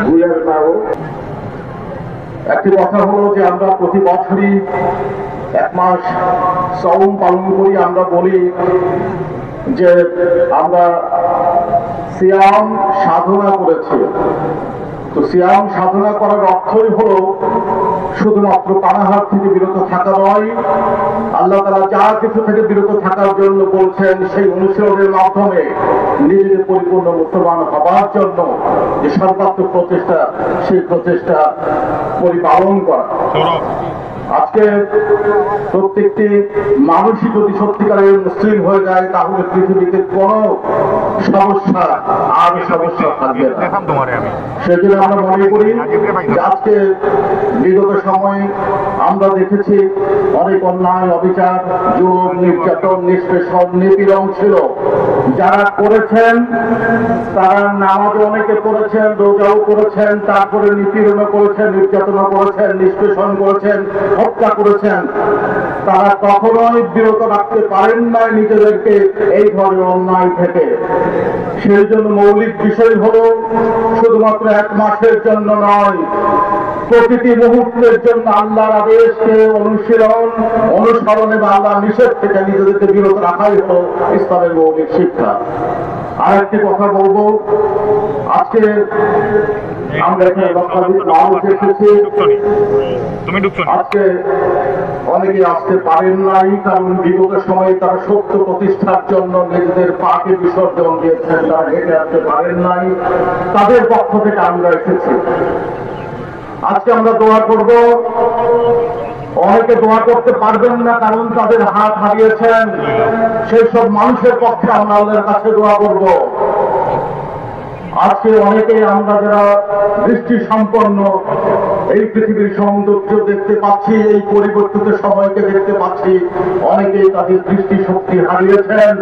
ভুলের নাও। একটি কথা হলো যে আমরা প্রতি বছরই 1 মাস সওম পালন করি। আমরা বলি যে আমরা সিয়াম সাধনা করেছি। তো সিয়াম সাধনা করার অর্থই হলো শুধুমাত্র পানাহার থেকে বিরত থাকা নয়, আল্লাহ তাআলা যা কিছু থেকে বিরত থাকার জন্য বলছেন সেই অনুশীলনের মাধ্যমে নিজেদের পরিপূর্ণ মুসলমান হবার জন্য যে সর্বাত্মক প্রচেষ্টা, সেই প্রচেষ্টা পরিপালন করা। আজকে প্রত্যেকটি মানুষই যদি সত্যিকারের মুসলিম হয়ে যায় তাহলে পৃথিবীতে কোনো সমস্যা আর সমস্যা থাকবে না। সেজন্য আমরা মনে করি যে আজকে বিগত সময়ে আমরা দেখেছি অনেক অন্যায়, অবিচার, জুলুম, নির্যাতন, নিষ্পেষণ, নিপীড়ন ছিল। যারা করেছেন তারা নামাজও অনেকে করেছেন, রোজাও করেছেন, তারপরে নিপীড়নও করেছেন, নির্যাতনও করেছেন, নিষ্পেষণ করেছেন, হত্যা করেছেন। তারা কখনোই বিরত রাখতে পারেন না নিজেদেরকে এই ধরনের অন্যায় থেকে। সেই জন্য মৌলিক বিষয় হলো শুধুমাত্র 1 মাসের জন্য নয়, প্রতিটি মুহূর্তের জন্য আল্লাহর আদেশকে অনুশীলন, অনুসরণ এবং আল্লাহর নিষেধ থেকে নিজেদেরকে বিরত রাখাই হলো ইসলামের মৌলিক শিক্ষা। আরেকটি কথা বলবো, আজকে আমরা এখানে লক্ষাধিক মানুষ এসেছি। আজকে অনেকে আসতে পারেন নাই, কারণ বিগত সময়ে তারা সত্য প্রতিষ্ঠার জন্য নিজেদের পাকে বিসর্জন দিয়েছেন, তারা হেঁটে আসতে পারেন নাই। তাদের পক্ষ থেকে আমরা এসেছি। আজকে আমরা দোয়া করব। অনেকে দোয়া করতে পারবেন না কারণ তাদের হাত হারিয়েছেন, সেই সব মানুষের পক্ষে আমরা আল্লাহর কাছে দোয়া করব। আজকে অনেকেই আমরা যারা দৃষ্টি সম্পন্ন এই পৃথিবীর সৌন্দর্য দেখতে পাচ্ছি, এই পরিবর্তিত সময়কে দেখতে পাচ্ছি, অনেকেই তাদের দৃষ্টি শক্তি হারিয়েছেন।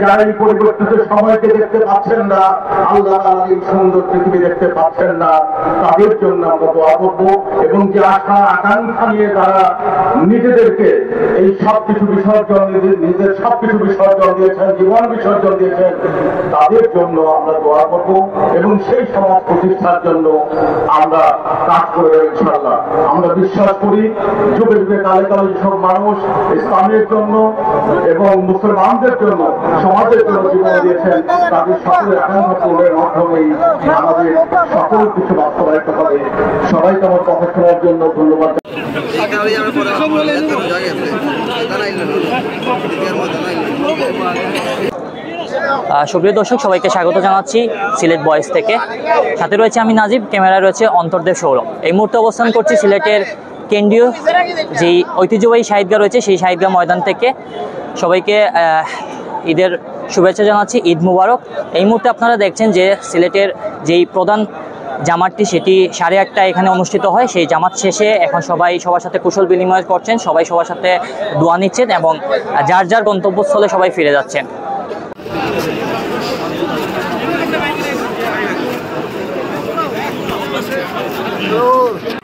যারা এই পরিবর্তিত সময়কে দেখতে পাচ্ছেন না, আল্লাহ তাআলা এই সুন্দর পৃথিবী দেখতে পাচ্ছেন না, তাদের জন্য আমরা দোয়া করব। এবং যে আশা আকাঙ্ক্ষা নিয়ে তারা নিজেদেরকে এই সবকিছু বিসর্জন, নিজের সবকিছু বিসর্জন দিয়েছেন, জীবন বিসর্জন দিয়েছেন, তাদের জন্য আমরা দোয়া করব এবং সেই সমাজ প্রতিষ্ঠার জন্য আমরা কাজ করে ইনশাআল্লাহ। আমরা বিশ্বাস করি যুগে যুগে কালে কালে যেসব মানুষ ইসলামের জন্য এবং মুসলমানদের জন্য, সমাজের জন্য জীবন দিয়েছেন, তাদের সকলের আকাঙ্ক্ষা পূরণের মাধ্যমেই আমাদের সকল কিছু বাস্তবায়িত হবে। সবাইকে আমার কথা শোনার জন্য ধন্যবাদ। সুপ্রিয় দর্শক, সবাইকে স্বাগত জানাচ্ছি সিলেট বয়েস থেকে। সাথে রয়েছে আমি নাজিব, ক্যামেরায় রয়েছে অন্তর্দেব সৌরভ। এই মুহূর্তে অবস্থান করছি সিলেটের কেন্দ্রীয় যেই ঐতিহ্যবাহী শহীদগাহ রয়েছে সেই শহীদগাহ ময়দান থেকে। সবাইকে ঈদের শুভেচ্ছা জানাচ্ছি, ঈদ মুবারক। এই মুহূর্তে আপনারা দেখছেন যে সিলেটের যেই প্রধান জামাতটি সেটি 8:30টায় এখানে অনুষ্ঠিত হয়। সেই জামাত শেষে এখন সবাই সবার সাথে কুশল বিনিময় করছেন, সবাই সবার সাথে দোয়া নিচ্ছেন এবং যার যার গন্তব্যস্থলে সবাই ফিরে যাচ্ছেন। Oh